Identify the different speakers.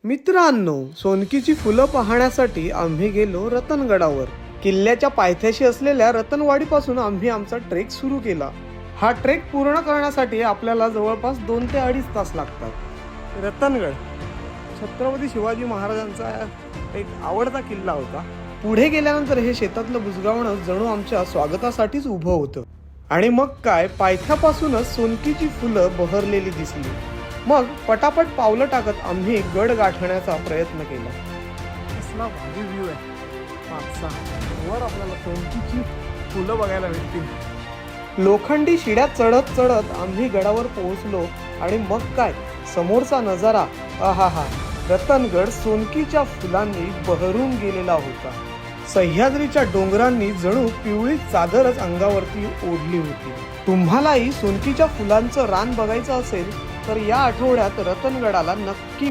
Speaker 1: मित्रांनो, सोनकीची फुलं पाहण्यासाठी आम्ही गेलो रतनगडावर. किल्ल्याच्या पायथ्याशी असलेल्या रतनवाडीपासून आम्ही आमचा ट्रेक सुरू केला. हा ट्रेक पूर्ण करण्यासाठी आपल्याला जवळपास 2 ते 2.5 तास लागतात. रतनगड छत्रपती शिवाजी महाराजांचा एक आवडता किल्ला होता. पुढे गेल्यानंतर हे शेतातलं बुजगावणं जणू आमच्या स्वागतासाठीच उभं होतं. आणि मग काय, पायथ्यापासूनच सोनकीची फुलं बहरलेली दिसली. मग पटापट पावलं टाकत आम्ही गड गाठण्याचा प्रयत्न केला. कसला भारी व्ह्यू आहे मागचा. वर आपल्याला सोनकीची फुलं बघायला भेटतील. लोखंडी शिड्या चढत चढत आम्ही गडावर पोहोचलो. आणि मग काय, समोरचा नजारा, आहाहा, रतनगड सोनकीच्या फुलांनी बहरून गेलेला होता. सह्याद्रीच्या डोंगरांनी जणू पिवळी चादरच अंगावरती ओढली होती. तुम्हालाही सोनकीच्या फुलांचं रान बघायचं असेल तर या आठवड्यात रतनगडाला नक्की